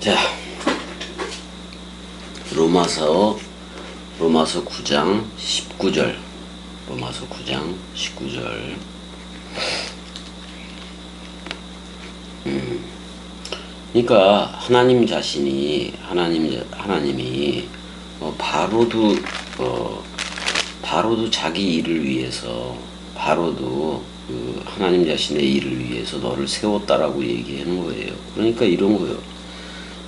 자, 로마서 9장 19절. 로마서 9장 19절. 그러니까 하나님 자신이 하나님이 바로도 자기 일을 위해서 바로도 그 하나님 자신의 일을 위해서 너를 세웠다라고 얘기하는 거예요. 그러니까 이런 거예요.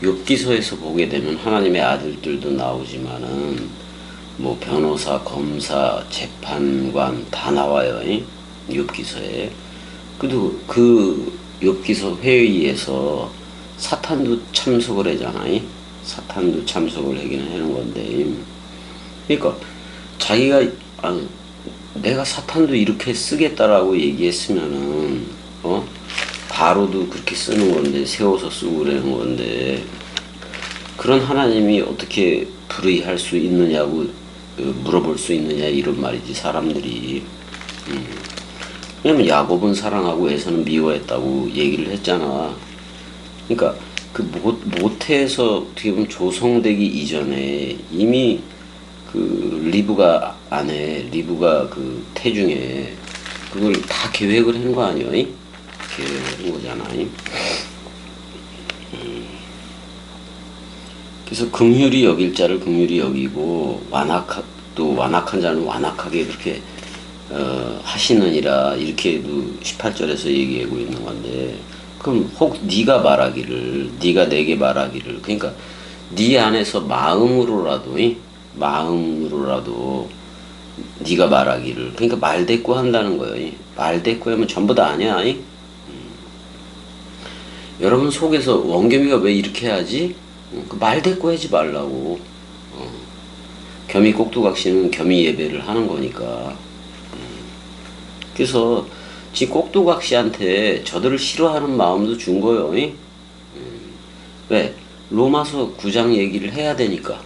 욥기서에서 보게 되면 하나님의 아들들도 나오지만은 뭐 변호사, 검사, 재판관 다 나와요. 욥기서에. 그래도 그 욥기서 회의에서 사탄도 참석을 하잖아요. 사탄도 참석을 하긴 하는 건데, 그러니까 자기가 내가 사탄도 이렇게 쓰겠다라고 얘기했으면은 바로도 그렇게 쓰는 건데, 세워서 쓰고 그러는 건데, 그런 하나님이 어떻게 불의할 수 있느냐고 물어볼 수 있느냐 이런 말이지, 사람들이. 왜냐면 야곱은 사랑하고 에서는 미워했다고 얘기를 했잖아. 그러니까 그 모태에서 어떻게 보면 조성되기 이전에 이미 그 리브가 그 태중에 그걸 다 계획을 한 거 아니야? 계획을 한 거잖아. 그래서 긍휼히 여길 자를 긍휼히 여기고 완악한 자는 완악하게 그렇게 하시느니라, 이렇게도 18절에서 얘기하고 있는 건데, 그럼 혹 네가 내게 말하기를, 그러니까 네 안에서 마음으로라도 네가 말하기를, 그러니까 말대꾸 한다는 거예요. 말대꾸 하면 전부 다 아니야. 여러분 속에서 원겸이가 왜 이렇게 하지? 그 말대꾸 하지 말라고. 겸이 꼭두각시는 겸이 예배를 하는 거니까. 그래서 지 꼭두각시한테 저들을 싫어하는 마음도 준 거예요. 왜? 로마서 9장 얘기를 해야 되니까.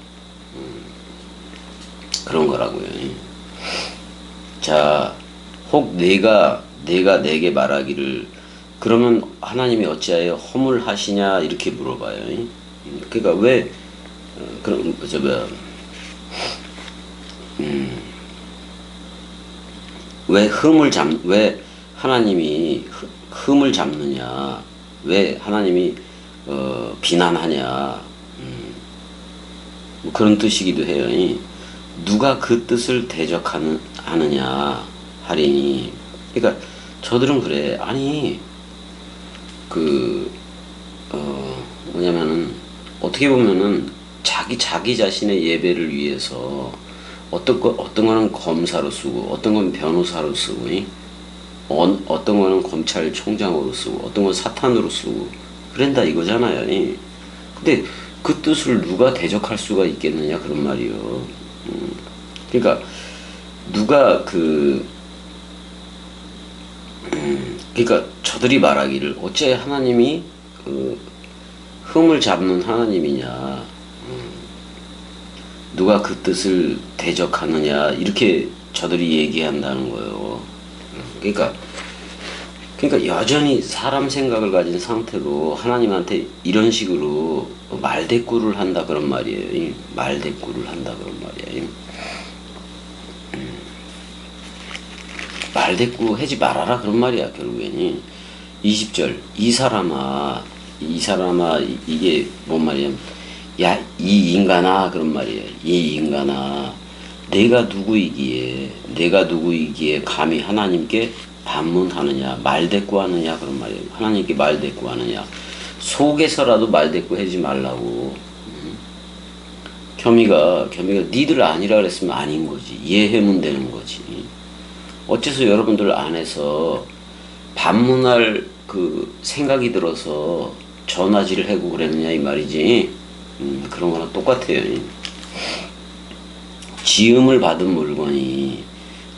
그런 거라고요. 자, 혹 내가 내게 말하기를, 그러면 하나님이 어찌하여 허물하시냐 이렇게 물어봐요. 그러니까 왜 그럼 왜 하나님이 흠을 잡느냐, 왜 하나님이 비난하냐, 뭐 그런 뜻이기도 해요. 누가 그 뜻을 대적하느냐 하리니. 그러니까 저들은 그래. 아니 뭐냐면은 어떻게 보면은 자기 자신의 예배를 위해서 어떤 거는 검사로 쓰고, 어떤 건 변호사로 쓰고, 어떤 거는 검찰총장으로 쓰고, 어떤 건 사탄으로 쓰고, 그런다 이거잖아요. 근데 그 뜻을 누가 대적할 수가 있겠느냐 그런 말이요. 그러니까 누가 그러니까 저들이 말하기를 어째 하나님이 흠을 잡는 하나님이냐, 누가 그 뜻을 대적하느냐 이렇게 저들이 얘기한다는 거예요. 그러니까 여전히 사람 생각을 가진 상태로 하나님한테 이런 식으로 말대꾸를 한다 그런 말이에요. 말대꾸를 한다 그런 말이에요. 말대꾸 하지 말아라 그런 말이야 결국에는. 20절 이 사람아 이게 뭔 말이야? 야, 이 인간아 그런 말이에요. 이 인간아, 내가 누구이기에 감히 하나님께 반문하느냐, 말대꾸하느냐 그런 말이에요. 하나님께 말대꾸하느냐. 속에서라도 말대꾸 하지 말라고. 겸이가 니들 아니라 그랬으면 아닌 거지. 이해하면 되는 거지. 어째서 여러분들 안에서 반문할 그 생각이 들어서 전화질을 하고 그랬느냐 이 말이지. 그런 거랑 똑같아요. 지음을 받은 물건이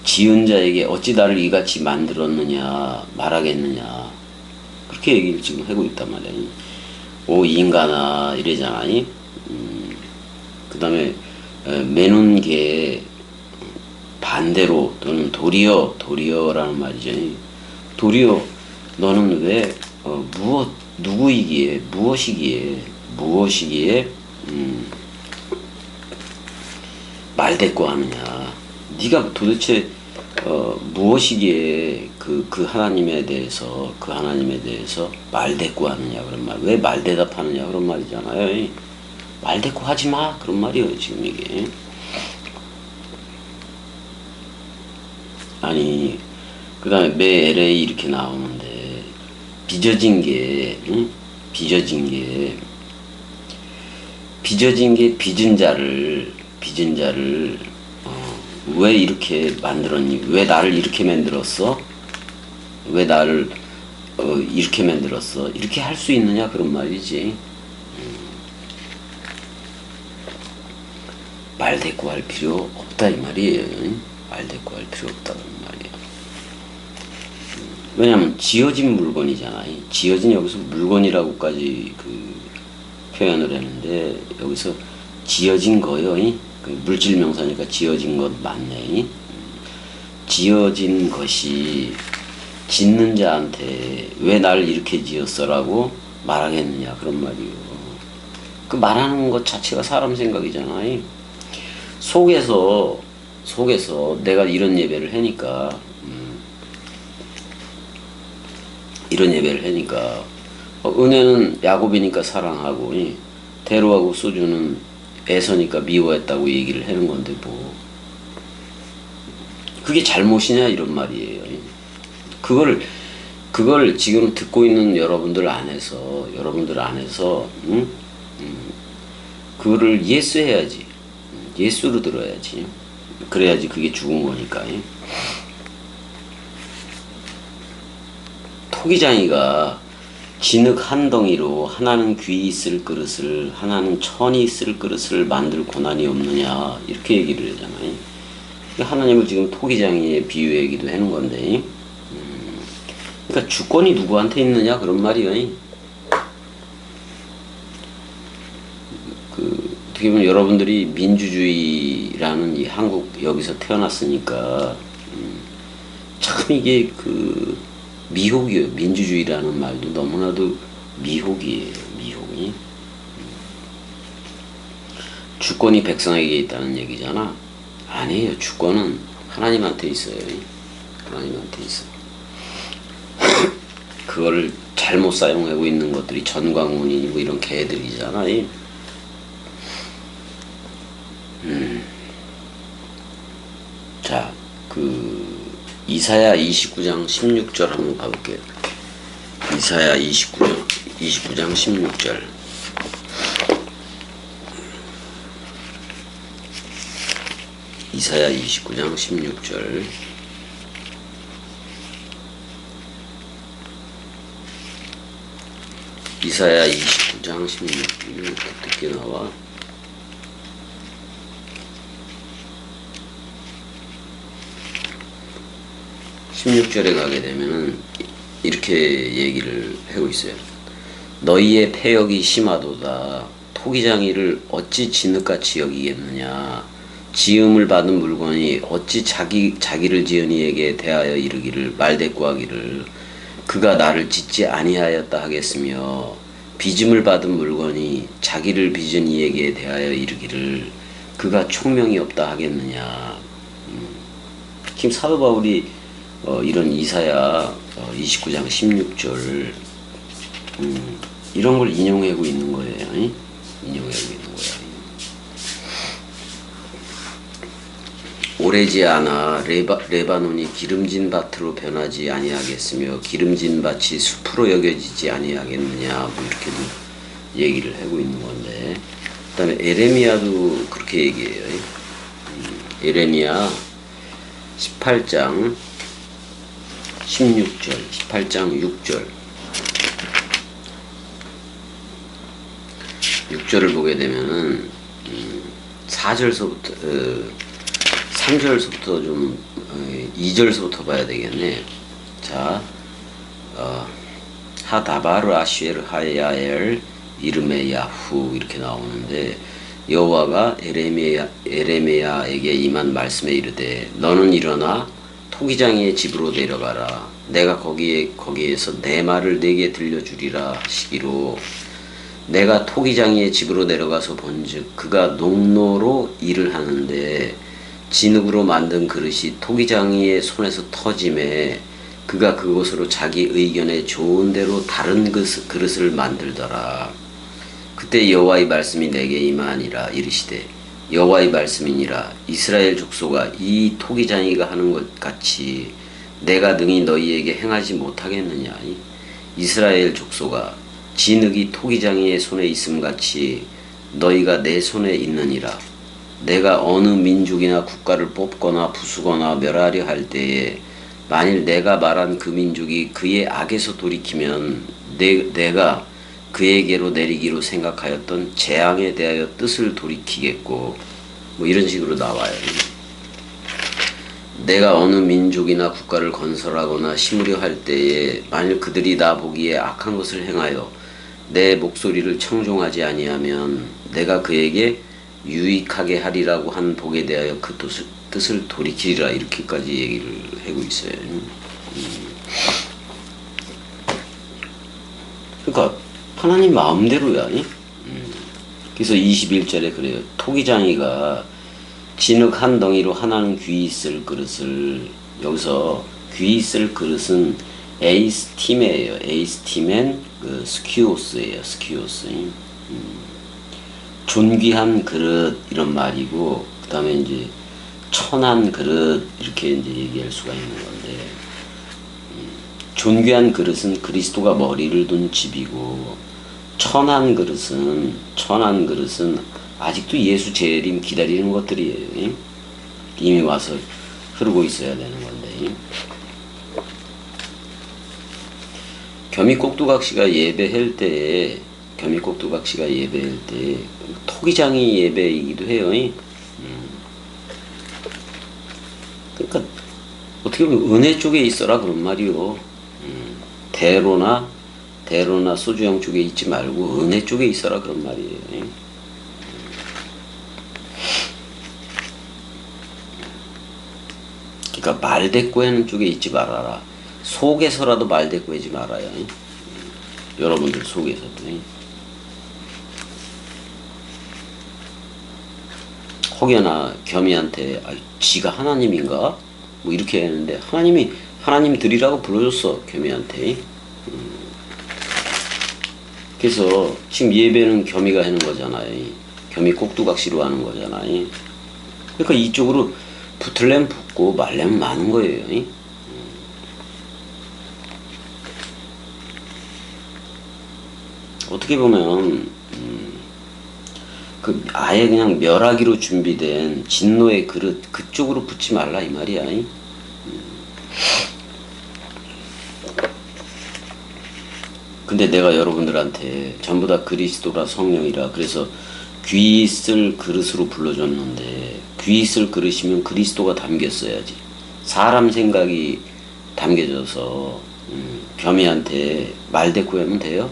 지은 자에게 어찌 나를 이같이 만들었느냐 말하겠느냐, 그렇게 얘기를 지금 하고 있단 말이야. 오 인간아 이래잖아. 그 다음에 매눈개 반대로 또는 도리어라는 말이죠. 도리어 너는 왜 무엇이기에 무엇이기에 말대꾸하느냐. 네가 도대체 무엇이기에 그 하나님에 대해서 말대꾸하느냐 그런 말. 왜 말대답하느냐 그런 말이잖아요. 말대꾸하지 마 그런 말이에요 지금 이게. 아니 그 다음에 매 LA 이렇게 나오는데 빚어진 게 빚은 자를 왜 이렇게 만들었니? 왜 나를 이렇게 만들었어? 왜 나를 이렇게 만들었어? 이렇게 할 수 있느냐 그런 말이지. 말대꾸할 필요 없다 이 말이에요. 말대꾸할 필요 없다는 말이에요. 왜냐면 지어진 물건이잖아. 지어진 여기서 물건이라고까지 표현을 했는데 여기서 지어진 거요. 그 물질 명사니까 지어진 것 맞네. 지어진 것이 짓는 자한테 왜 나를 이렇게 지었어라고 말하겠느냐 그런 말이요. 그 말하는 것 자체가 사람 생각이잖아. 속에서 내가 이런 예배를 하니까 은혜는 야곱이니까 사랑하고 데로하고 소주는 애서니까 미워했다고 얘기를 하는 건데 뭐 그게 잘못이냐 이런 말이에요. 그걸 지금 듣고 있는 여러분들 안에서 그거를 예수해야지. 예수로 들어야지. 그래야지 그게 죽은 거니까. 토기장이가 진흙 한 덩이로 하나는 귀 있을 그릇을 하나는 천이 있을 그릇을 만들 고난이 없느냐 이렇게 얘기를 하잖아요. 하나님을 지금 토기장이에 비유하기도 하는 건데 그러니까 주권이 누구한테 있느냐 그런 말이에요. 어떻게 보면 여러분들이 민주주의라는 이 한국 여기서 태어났으니까 참 이게 미혹이에요. 민주주의라는 말도 너무나도 미혹이에요. 미혹이. 주권이 백성에게 있다는 얘기잖아. 아니에요. 주권은 하나님한테 있어요. 하나님한테 있어. 그거를 잘못 사용하고 있는 것들이 전광훈이고 이런 개들이잖아. 자, 이사야 29장 16절 한번 가볼게요. 이사야 29장 16절. 이사야 29장 16절. 이사야 29장 16절. 이렇게 늦게 나와. 16절에 가게 되면은 이렇게 얘기를 하고 있어요. 너희의 패역이 심하도다. 토기장이를 어찌 진흙같이 여기겠느냐. 지음을 받은 물건이 어찌 자기를 지은 이에게 대하여 이르기를 말대꾸하기를 그가 나를 짓지 아니하였다 하겠으며 빚음을 받은 물건이 자기를 빚은 이에게 대하여 이르기를 그가 총명이 없다 하겠느냐. 지금 사도 바울이 이런 이사야 29장 16절 이런 걸 인용하고 있는 거예요. 인용하고 있는 거야. 오래지 않아 레바논이 기름진 밭으로 변하지 아니하겠으며 기름진 밭이 숲으로 여겨지지 아니하겠느냐 뭐 이렇게도 얘기를 하고 있는 건데 그 다음에 에레미야도 그렇게 얘기해요. 에레미야 18장 16절 18장 6절 6절을 보게 되면은 4절서부터 3절서부터 좀 2절서부터 봐야 되겠네. 자, 하다바르 아슈엘 하야엘 이름의 야후 이렇게 나오는데 여호와가 에레미야에게 임한 말씀에 이르되 너는 일어나 토기장이의 집으로 내려가라. 내가 거기에서 내 말을 네게 들려주리라 하시기로 내가 토기장이의 집으로 내려가서 본즉 그가 농로로 일을 하는데 진흙으로 만든 그릇이 토기장이의 손에서 터짐에 그가 그곳으로 자기 의견에 좋은 대로 다른 그릇을 만들더라. 그때 여호와의 말씀이 내게 임하니라. 이르시되 여호와의 말씀이니라. 이스라엘 족속아, 이 토기장이가 하는 것 같이 내가 능히 너희에게 행하지 못하겠느냐. 이스라엘 족속아, 진흙이 토기장이의 손에 있음같이 너희가 내 손에 있느니라. 내가 어느 민족이나 국가를 뽑거나 부수거나 멸하려 할 때에 만일 내가 말한 그 민족이 그의 악에서 돌이키면 내가 그에게로 내리기로 생각하였던 재앙에 대하여 뜻을 돌이키겠고, 뭐 이런 식으로 나와요. 내가 어느 민족이나 국가를 건설하거나 심으려 할 때에 만일 그들이 나 보기에 악한 것을 행하여 내 목소리를 청종하지 아니하면 내가 그에게 유익하게 하리라고 한 복에 대하여 그 뜻을 돌이키리라. 이렇게까지 얘기를 하고 있어요. 그러니까 하나님 마음대로야. 그래서 21절에 그래요. 토기장이가 진흙 한 덩이로 하나는 귀 있을 그릇을, 여기서 귀 있을 그릇은 에이스티메예요. 에이스티멘 그 스키오스예요. 스키오스. 존귀한 그릇 이런 말이고, 그 다음에 이제 천한 그릇 이렇게 이제 얘기할 수가 있는 건데, 존귀한 그릇은 그리스도가 머리를 둔 집이고, 천한 그릇은 아직도 예수 재림 기다리는 것들이에요. 이미 와서 흐르고 있어야 되는 건데. 겸이꼭두각시가 예배할 때에 토기장이 예배이기도 해요. 그러니까 어떻게 보면 은혜 쪽에 있어라 그런 말이요. 대로나 소주형 쪽에 있지 말고 은혜 쪽에 있어라 그런 말이에요. 그러니까 말대꾸하는 쪽에 있지 말아라. 속에서라도 말대꾸하지 말아요. 여러분들 속에서도. 혹여나 겸이한테 지가 하나님인가? 뭐 이렇게 했는데 하나님이 드리라고 불러줬어. 겸이한테. 그래서 지금 예배는 겸이가 하는 거잖아요. 겸이 꼭두각시로 하는 거잖아요. 그러니까 이쪽으로 붙을려면 붙고 말려면 마는 거예요. 어떻게 보면 그 아예 그냥 멸하기로 준비된 진노의 그릇 그쪽으로 붙지 말라 이 말이야. 근데 내가 여러분들한테 전부 다 그리스도라 성령이라 그래서 귀 있을 그릇으로 불러줬는데, 귀 있을 그릇이면 그리스도가 담겼어야지. 사람 생각이 담겨져서 겸이한테 말대꾸하면 돼요?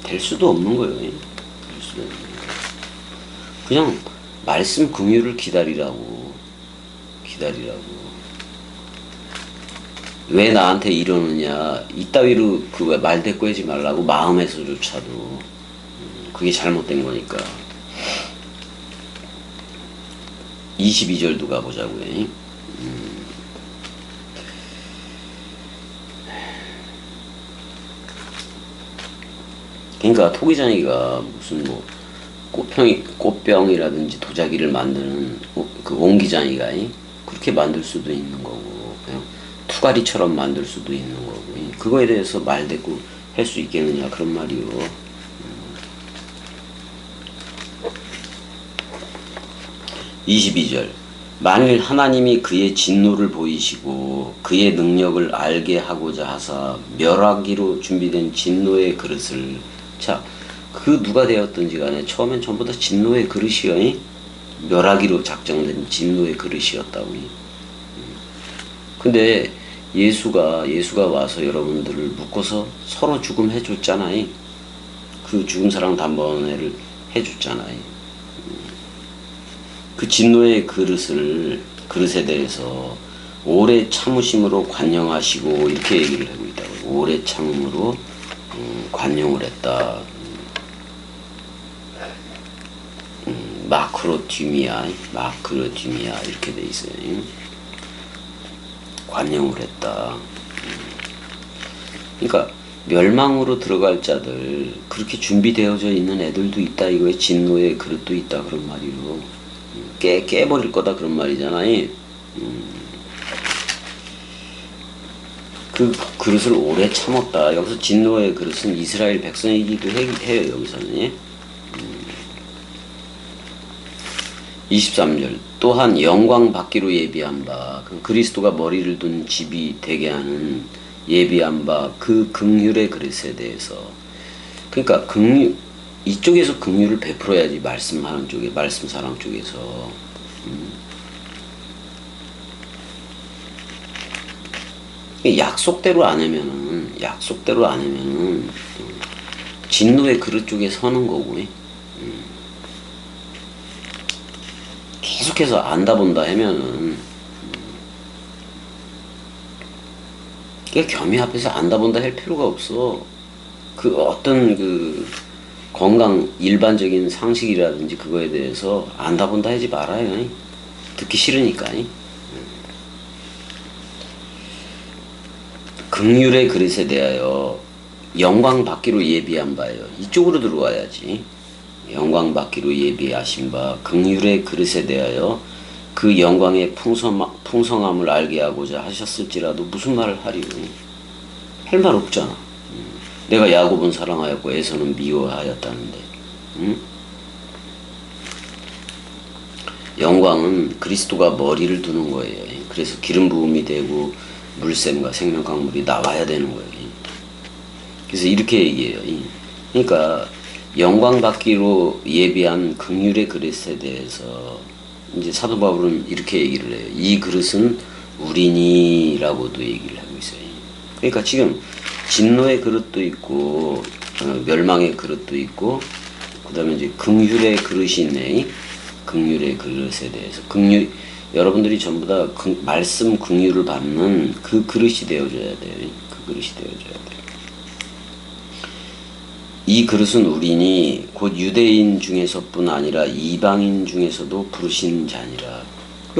될 수도 없는 거예요. 될 수도 없는 거예요. 그냥 말씀 긍휼을 기다리라고. 왜 나한테 이러느냐, 이따위로 그 말대꾸하지 말라고. 마음에서조차도 그게 잘못된 거니까. 22절도 가보자고요. 그러니까 토기장이가 무슨 뭐 꽃병이라든지 도자기를 만드는 그 옹기장이가 그렇게 만들 수도 있는 거고, 그냥 투가리처럼 만들 수도 있는 거고, 그거에 대해서 말대꾸 할 수 있겠느냐 그런 말이요. 22절 만일 하나님이 그의 진노를 보이시고 그의 능력을 알게 하고자 하사 멸하기로 준비된 진노의 그릇을, 자, 그 누가 되었든지 간에 처음엔 전부 다 진노의 그릇이요. 멸하기로 작정된 진노의 그릇이었다고. 근데 예수가 와서 여러분들을 묶어서 서로 죽음해 줬잖아요. 그 죽음 사랑 단번에를 해줬잖아요. 그 진노의 그릇에 대해서 오래 참으심으로 관용하시고 이렇게 얘기를 하고 있다고. 오래 참음으로 관용을 했다. 마크로듀미아 이렇게 돼 있어요. 관용을 했다. 그러니까 멸망으로 들어갈 자들, 그렇게 준비되어져 있는 애들도 있다 이거에 진노의 그릇도 있다 그런 말이요. 깨버릴 거다 그런 말이잖아요. 그 그릇을 오래 참았다. 여기서 진노의 그릇은 이스라엘 백성이기도 해요. 여기서는. 23절 또한 영광 받기로 예비한 바, 그리스도가 머리를 둔 집이 되게 하는 예비한 바 그 긍휼의 그릇에 대해서, 그러니까 이쪽에서 긍휼을 베풀어야지, 말씀하는 쪽에, 말씀 사랑 쪽에서. 약속대로 안 하면은 진노의 그릇 쪽에 서는 거고, 계속해서 안다 본다 하면은, 겸이 앞에서 안다 본다 할 필요가 없어. 그 어떤 그 건강 일반적인 상식이라든지 그거에 대해서 안다 본다 하지 말아요. 듣기 싫으니까. 긍휼의 그릇에 대하여 영광 받기로 예비한 바예요. 이쪽으로 들어와야지. 영광 받기로 예비하신 바 긍휼의 그릇에 대하여 그 영광의 풍성함을 알게 하고자 하셨을지라도 무슨 말을 하리요? 할 말 없잖아. 내가 야곱은 사랑하였고 에서는 미워하였다는데. 영광은 그리스도가 머리를 두는 거예요. 그래서 기름 부음이 되고 물샘과 생명 강물이 나와야 되는 거예요. 그래서 이렇게 얘기해요. 그러니까 영광 받기로 예비한 긍휼의 그릇에 대해서 이제 사도 바울은 이렇게 얘기를 해요. 이 그릇은 우리니라고도 얘기를 하고 있어요. 그러니까 지금 진노의 그릇도 있고 멸망의 그릇도 있고, 그 다음에 이제 긍휼의 그릇이 있네. 긍휼의 그릇에 대해서 여러분들이 전부 다 말씀 긍휼을 받는 그 그릇이 되어줘야 돼요. 그 그릇이 되어줘야 돼요. 이 그릇은 우리니 곧 유대인 중에서뿐 아니라 이방인 중에서도 부르신 자니라.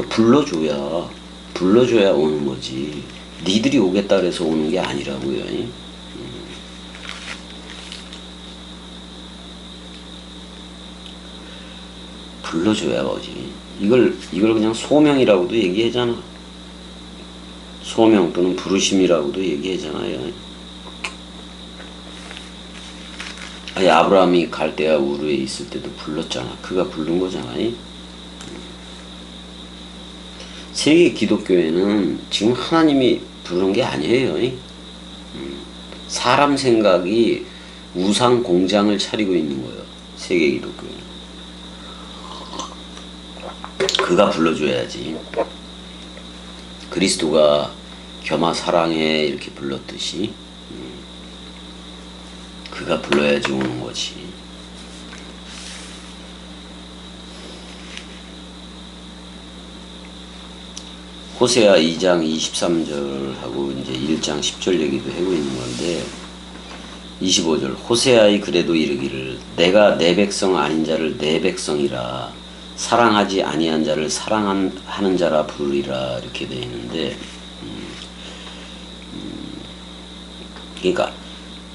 불러줘야 오는 거지. 니들이 오겠다 그래서 오는 게 아니라고요. 불러줘야 오지. 이걸 그냥 소명이라고도 얘기하잖아. 소명 또는 부르심이라고도 얘기하잖아요. 아브라함이 갈대아 우르에 있을 때도 불렀잖아. 그가 부른 거잖아. 세계 기독교회는 지금 하나님이 부르는 게 아니에요. 사람 생각이 우상 공장을 차리고 있는 거예요. 세계 기독교회는. 그가 불러줘야지. 그리스도가 겸하 사랑해 이렇게 불렀듯이 그가 불러야지 오는 거지. 호세아 2장 23절하고 이제 1장 10절 얘기도 하고 있는 건데, 25절 호세아의 그래도 이르기를 내가 내 백성 아닌 자를 내 백성이라 사랑하지 아니한 자를 사랑하는 자라 부르리라 이렇게 되어 있는데, 그러니까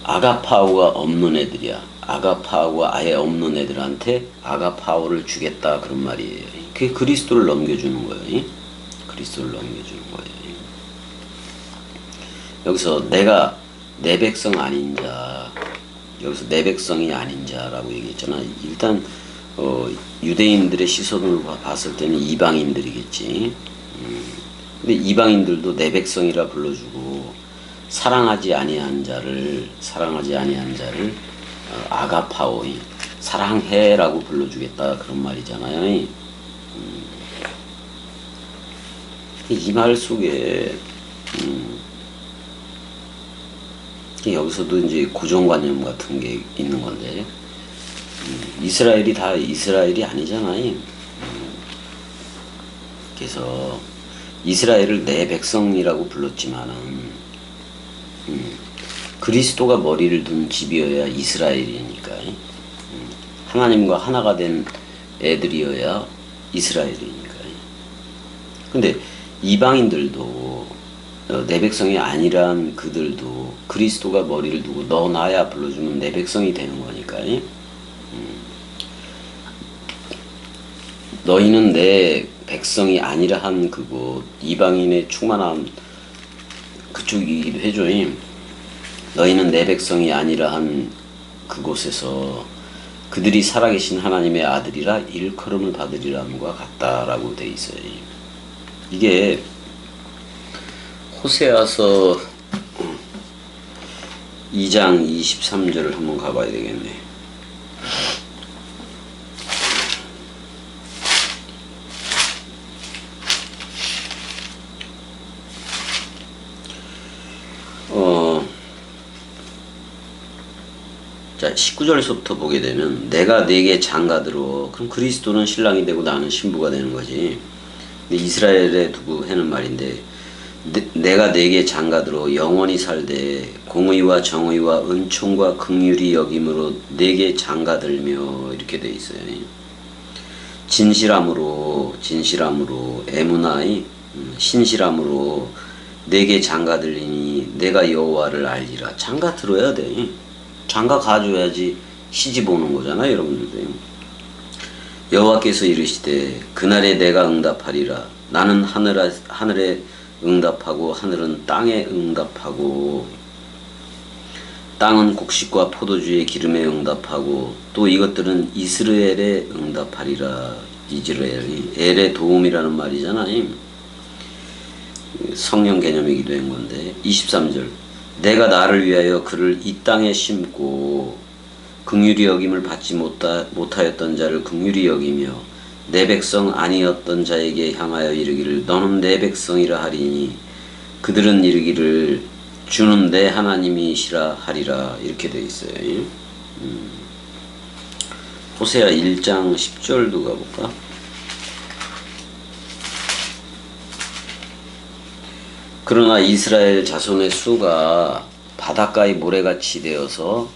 아가파오가 없는 애들이야. 아가파오가 아예 없는 애들한테 아가파오를 주겠다 그런 말이에요. 그게 그리스도를 넘겨주는 거예요. 그리스도를 넘겨주는 거예요. 여기서 내가 내 백성 아닌 자, 여기서 내 백성이 아닌 자라고 얘기했잖아. 일단 유대인들의 시선으로 봤을 때는 이방인들이겠지. 근데 이방인들도 내 백성이라 불러주고, 사랑하지 아니한 자를 아가파오, 사랑해라고 불러주겠다 그런 말이잖아요. 이 말 속에 여기서도 이제 고정관념 같은 게 있는 건데, 이스라엘이 다 이스라엘이 아니잖아요. 그래서 이스라엘을 내 백성이라고 불렀지만은 그리스도가 머리를 둔 집이어야 이스라엘이니까. 하나님과 하나가 된 애들이어야 이스라엘이니까. 근데 이방인들도 내 백성이 아니란 그들도 그리스도가 머리를 두고 너 나야 불러주면 내 백성이 되는 거니까. 너희는 내 백성이 아니라 한 그곳, 이방인의 충만한 그쪽이기도 해줘. 너희는 내 백성이 아니라 한 그곳에서 그들이 살아계신 하나님의 아들이라 일컬음을 받으리라는과 같다라고 돼 있어요. 이게 호세아서 2장 23절을 한번 가봐야 되겠네. 자, 19절에서부터 보게 되면 내가 네게 장가들어, 그럼 그리스도는 신랑이 되고 나는 신부가 되는 거지. 근데 이스라엘에 두고 하는 말인데, 내가 네게 장가들어 영원히 살되 공의와 정의와 은총과 긍휼이 여김으로 네게 장가들며, 이렇게 돼 있어요. 진실함으로 에무나이 신실함으로 네게 장가들리니 내가 여호와를 알리라. 장가 들어야 돼. 장가 가져야지 시집 오는 거잖아, 여러분들도. 여호와께서 이르시되 그날에 내가 응답하리라. 나는 하늘에 응답하고 하늘은 땅에 응답하고 땅은 곡식과 포도주의 기름에 응답하고 또 이것들은 이스라엘에 응답하리라. 이스라엘이 엘의 도움이라는 말이잖아요. 성령 개념이기도 한 건데. 23절 내가 나를 위하여 그를 이 땅에 심고 긍휼히 여김을 받지 못하였던 자를 긍휼히 여기며 내 백성 아니었던 자에게 향하여 이르기를 너는 내 백성이라 하리니 그들은 이르기를 주는 내 하나님이시라 하리라. 이렇게 되어 있어요. 호세아 1장 10절도 가볼까? 그러나 이스라엘 자손의 수가 바닷가의 모래같이 되어서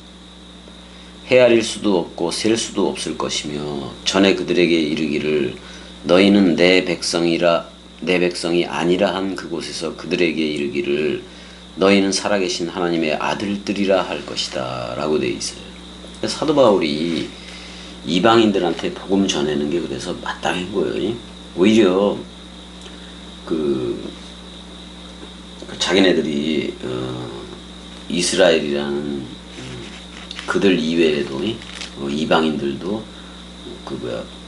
헤아릴 수도 없고 셀 수도 없을 것이며 전에 그들에게 이르기를 너희는 내 백성이 아니라 한 그곳에서 그들에게 이르기를 너희는 살아계신 하나님의 아들들이라 할 것이다 라고 되어 있어요. 사도 바울이 이방인들한테 복음 전하는 게 그래서 마땅한 거예요. 오히려 자기네들이 이스라엘이라는 그들 이외에도 이방인들도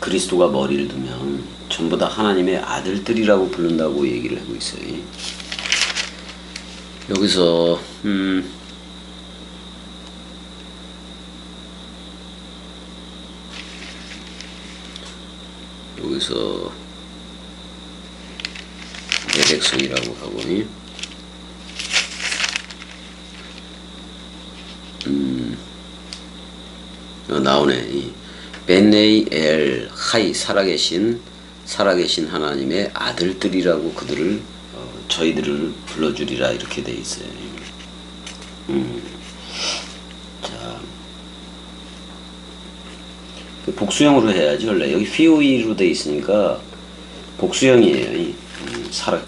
그리스도가 머리를 두면 전부 다 하나님의 아들들이라고 부른다고 얘기를 하고 있어요. 여기서 내 백성이라고 하고 나오네. 벤네이 엘 하이 살아계신 하나님의 아들들이라고 그들을 저희들을 불러주리라 이렇게 돼 있어요. 자, 복수형으로 해야지. 원래 여기 POE로 돼 있으니까 복수형이에요.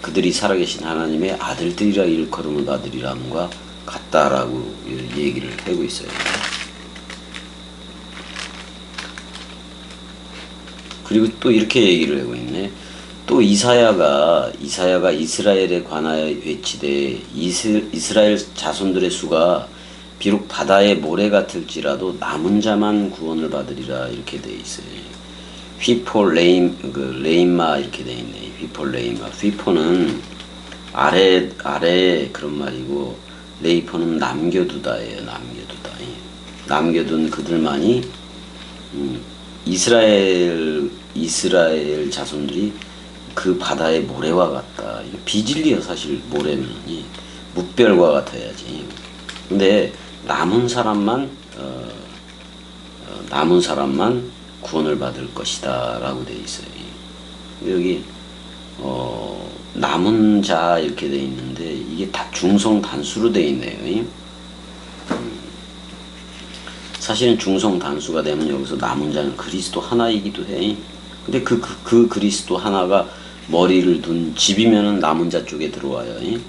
그들이 살아계신 하나님의 아들들이라 일컬음을 받으리라함과 같다라고 얘기를 하고 있어요. 그리고 또 이렇게 얘기를 하고 있네. 또 이사야가 이스라엘에 관하여 외치되 이스라엘 자손들의 수가 비록 바다의 모래 같을지라도 남은 자만 구원을 받으리라 이렇게 돼 있어요. 휘포 레임마 이렇게 돼 있네. 휘포 레임마. 휘포는 아래 그런 말이고 레이포는 남겨두다예요. 남겨둔 그들만이 이스라엘 자손들이 그 바다의 모래와 같다. 비진리요. 사실 모래는 뭇별과 같아야지. 근데 남은 사람만 구원을 받을 것이다 라고 돼 있어요. 여기 남은 자 이렇게 돼 있는데 이게 다 중성 단수로 돼 있네요. 사실은 중성 단수가 되면 여기서 남은 자는 그리스도 하나이기도 해. 근데 그 그리스도 하나가 머리를 둔 집이면은 남은 자 쪽에 들어와요.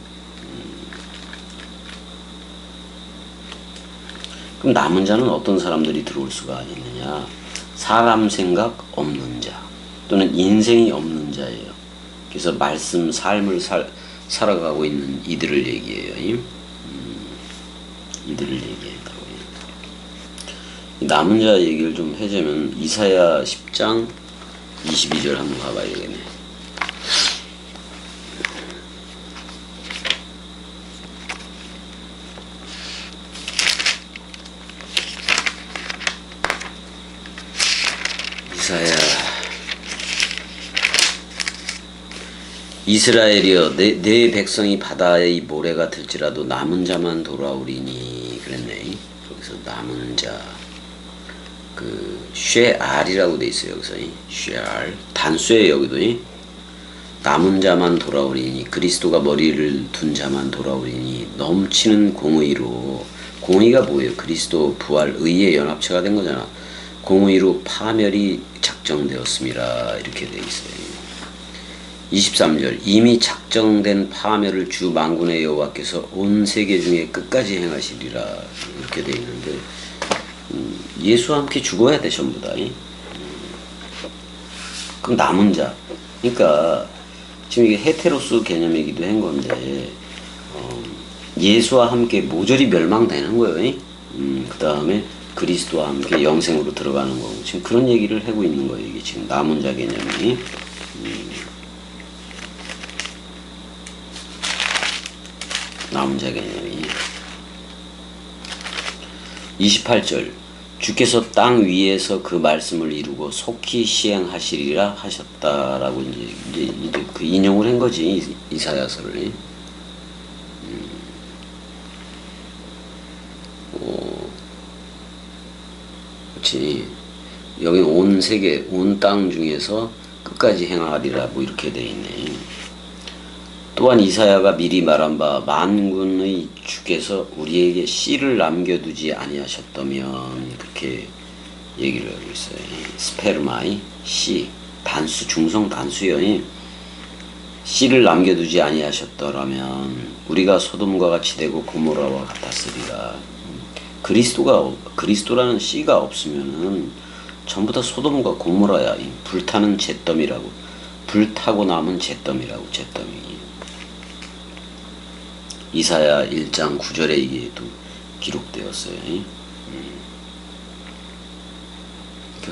그럼 남은 자는 어떤 사람들이 들어올 수가 있느냐? 사람 생각 없는 자 또는 인생이 없는 자예요. 그래서 말씀 삶을 살아가고 있는 이들을 얘기해요. 이들을 얘기한다고 해요. 남은 자 얘기를 좀 해주면 이사야 10장 22절 한번 가봐야 되겠네. 이스라엘이여 내 백성이 바다의 모래가 될지라도 남은 자만 돌아오리니 그랬네. 여기서 남은 자 쉐알이라고 돼 있어요. 여기서 쉐알 단수에 여기도 남은 자만 돌아오리니 그리스도가 머리를 둔 자만 돌아오리니 넘치는 공의로 공의가 뭐예요? 그리스도 부활 의의 연합체가 된 거잖아. 공의로 파멸이 작정되었습니다. 이렇게 돼 있어요. 23절 이미 작정된 파멸을 주 만군의 여호와께서 온 세계 중에 끝까지 행하시리라 이렇게 돼 있는데 예수와 함께 죽어야 돼 전부 다. 그럼 남은 자 그러니까 지금 이게 헤테로스 개념이기도 한 건데 예수와 함께 모조리 멸망되는 거예요. 그 다음에 그리스도와 함께 영생으로 들어가는 거고 지금 그런 얘기를 하고 있는 거예요. 이게 지금 남은 자 개념이. 남은 자 개념이 28절 주께서 땅 위에서 그 말씀을 이루고 속히 시행하시리라 하셨다라고 이제 그 인용을 한 거지 이사야서를. 그렇지. 여기 온 세계 온 땅 중에서 끝까지 행하리라 뭐 이렇게 돼 있네. 또한 이사야가 미리 말한 바 만군의 주께서 우리에게 씨를 남겨두지 아니하셨다면 그렇게 얘기를 하고 있어요. 스페르마이 씨 단수 중성 단수요. 씨를 남겨두지 아니하셨더라면 우리가 소돔과 같이 되고 고모라와 같았으리라. 그리스도라는 씨가 없으면은 전부 다 소돔과 고모라야. 불타는 잿더미라고 불타고 남은 잿더미라고 잿더미. 이사야 1장 9절에 이게 또 기록되었어요.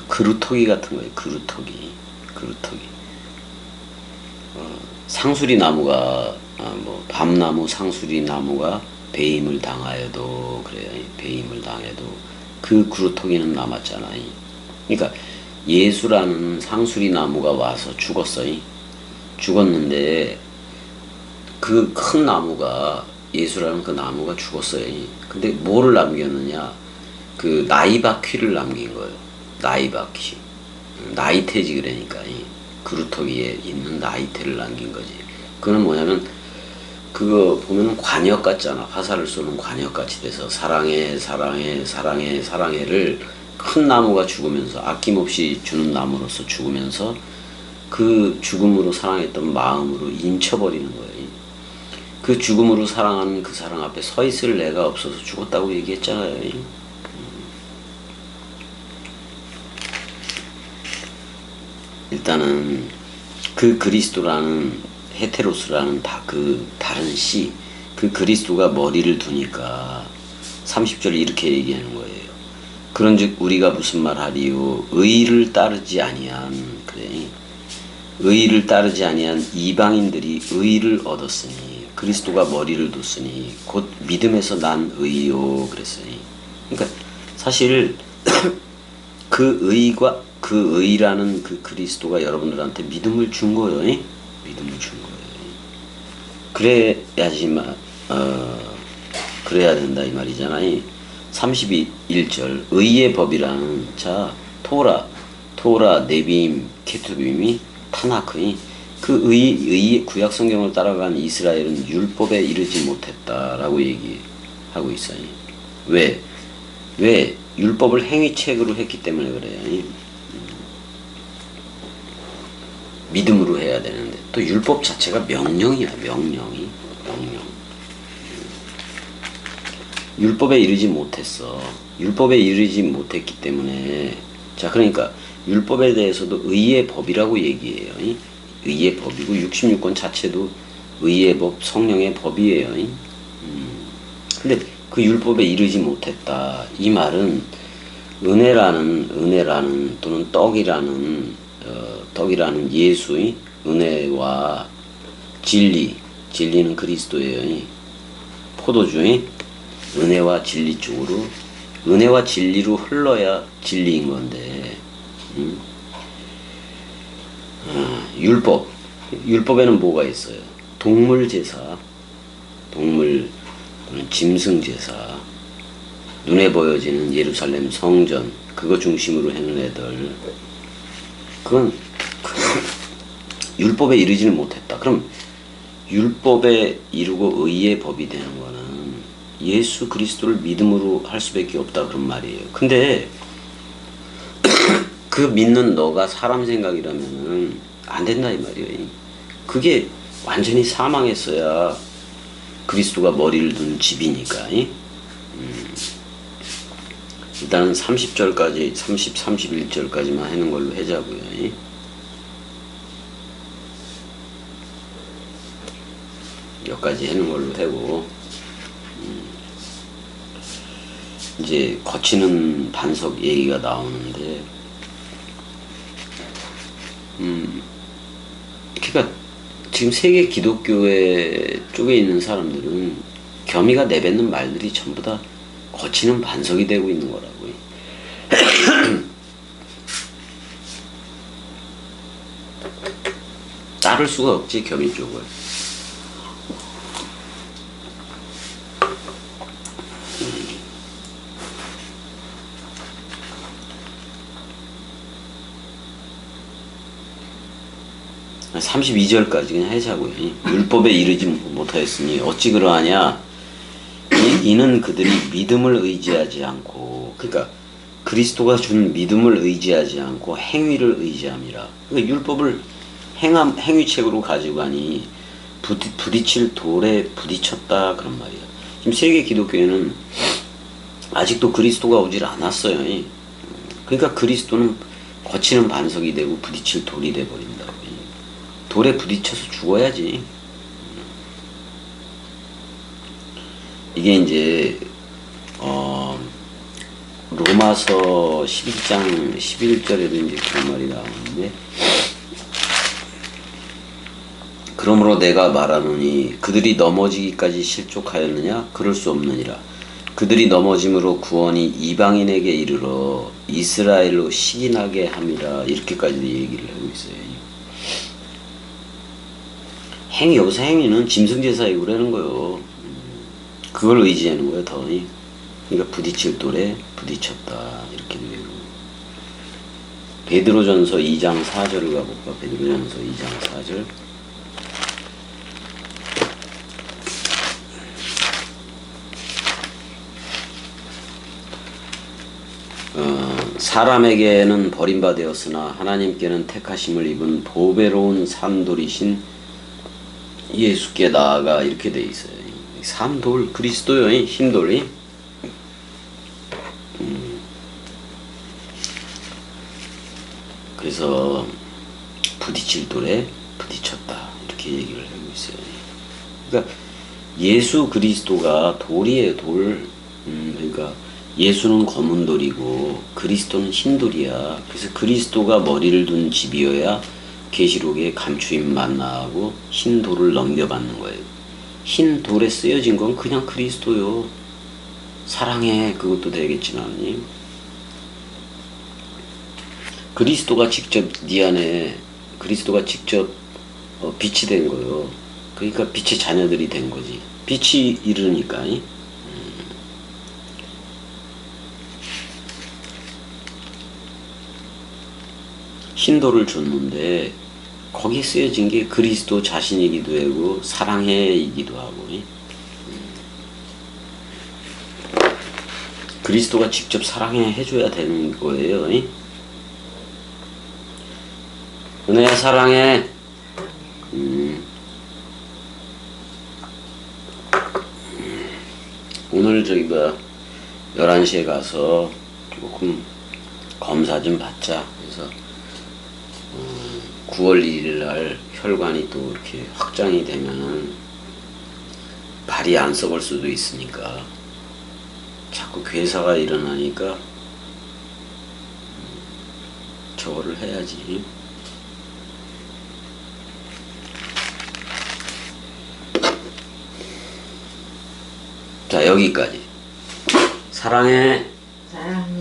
그루터기 같은 거예요. 그루터기. 상수리 나무가 밤나무 상수리 나무가 배임을 당하여도 그래요. 배임을 당해도 그 그루터기는 남았잖아요. 그러니까 예수라는 상수리 나무가 와서 죽었어요. 죽었는데 그 큰 나무가 예수라는 그 나무가 죽었어요. 근데 뭐를 남겼느냐? 그 나이바퀴를 남긴 거예요. 나이바퀴. 나이테지 그러니까 그루터기에 있는 나이테를 남긴 거지. 그건 뭐냐면 그거 보면 관역 같잖아. 화살을 쏘는 관역 같이 돼서 사랑해 사랑해를 큰 나무가 죽으면서 아낌없이 주는 나무로서 죽으면서 그 죽음으로 사랑했던 마음으로 인쳐버리는 거예요. 그 죽음으로 사랑하는 그 사랑 앞에 서 있을 내가 없어서 죽었다고 얘기했잖아요. 일단은 그 그리스도라는 헤테로스라는 그 다른 씨, 그 그리스도가 머리를 두니까 30절에 이렇게 얘기하는 거예요. 그런즉 우리가 무슨 말하리요? 의를 따르지 아니한 그래. 의를 따르지 아니한 이방인들이 의를 얻었으니 그리스도가 머리를 뒀으니 곧 믿음에서 난 의요 그랬으니. 그러니까 사실 그 의가 그 의라는 그 그리스도가 여러분들한테 믿음을 준 거예요. 믿음을 준 거예요. 그래야지만 그래야 된다 이 말이잖아요. 31절 의의 법이라는 자 토라 네비임 케투빔이 타나크이 그 의의 구약 성경을 따라간 이스라엘은 율법에 이르지 못했다라고 얘기하고 있어요. 왜 율법을 행위책으로 했기 때문에 그래요. 믿음으로 해야 되는데 또 율법 자체가 명령이야. 명령. 율법에 이르지 못했어. 율법에 이르지 못했기 때문에 자 그러니까 율법에 대해서도 의의 법이라고 얘기해요. 의의 법이고 66권 자체도 의의 법, 성령의 법이에요. 근데 그 율법에 이르지 못했다. 이 말은 은혜라는 또는 떡이라는 예수의 은혜와 진리는 그리스도예요. 포도주의 은혜와 진리 쪽으로 은혜와 진리로 흘러야 진리인 건데 율법에는 뭐가 있어요? 동물 제사, 동물 또는 짐승 제사, 눈에 보여지는 예루살렘 성전 그거 중심으로 하는 애들 그건 율법에 이르지를 못했다. 그럼 율법에 이르고 의의 법이 되는 거는 예수 그리스도를 믿음으로 할 수밖에 없다 그런 말이에요. 근데 그 믿는 너가 사람 생각이라면은 안 된다 이 말이에요. 그게 완전히 사망했어야 그리스도가 머리를 둔 집이니까. 일단은 30절까지 31절까지만 하는 걸로 하자고요. 여기까지 하는 걸로 하고 이제 거치는 반석 얘기가 나오는데 그러니까 지금 세계 기독교회 쪽에 있는 사람들은 겸이가 내뱉는 말들이 전부 다 거치는 반석이 되고 있는 거라고요. 따를 수가 없지 겸이 쪽을. 32절까지 그냥 하자고요. 율법에 이르지 못하였으니 어찌 그러하냐 이는 그들이 믿음을 의지하지 않고 그러니까 그리스도가 준 믿음을 의지하지 않고 행위를 의지함이라. 그러니까 율법을 행위책으로 가지고 가니 부딪힐 돌에 부딪혔다 그런 말이야. 지금 세계 기독교회는 아직도 그리스도가 오질 않았어요. 그러니까 그리스도는 거치는 반석이 되고 부딪힐 돌이 돼 버린다고. 돌에 부딪혀서 죽어야지. 이게 이제 로마서 11장 11절에도 이제 그런 말이 나오는데 그러므로 내가 말하노니 그들이 넘어지기까지 실족하였느냐 그럴 수 없느니라. 그들이 넘어짐으로 구원이 이방인에게 이르러 이스라엘로 시기나게 함이라. 이렇게까지 얘기를 하고 있어요. 여기서 행위는 짐승제사이고 그러는 거요. 그걸 의지하는 거예요, 더. 그러니까 부딪힐 돌에 부딪혔다. 이렇게 되고. 베드로전서 2장 4절을 가볼까? 베드로전서 2장 4절. 사람에게는 버림받았으나 하나님께는 택하심을 입은 보배로운 산돌이신 예수께 나아가 이렇게 돼 있어요. 산돌 그리스도요, 흰돌이. 그래서 부딪힐 돌에 부딪혔다 이렇게 얘기를 하고 있어요. 그러니까 예수 그리스도가 돌이에요, 돌. 그러니까 예수는 검은 돌이고 그리스도는 흰 돌이야. 그래서 그리스도가 머리를 둔 집이어야 계시록에 감추임 만나하고 흰 돌을 넘겨받는 거예요. 흰 돌에 쓰여진 건 그냥 그리스도요. 사랑해 그것도 되겠지만 그리스도가 직접 네 안에 그리스도가 직접 빛이 된 거요. 그러니까 빛의 자녀들이 된 거지. 빛이 이르니까. 흰 돌을 줬는데 거기에 쓰여진 게 그리스도 자신이기도 하고 사랑해이기도 하고. 그리스도가 직접 사랑해 해줘야 되는 거예요. 이? 은혜야 사랑해. 오늘 저기 뭐야 11시에 가서 조금 검사 좀 받자. 그래서 9월 1일 날 혈관이 또 이렇게 확장이 되면은 발이 안 썩을 수도 있으니까 자꾸 괴사가 일어나니까 저거를 해야지. 자, 여기까지. 사랑해. 사랑해.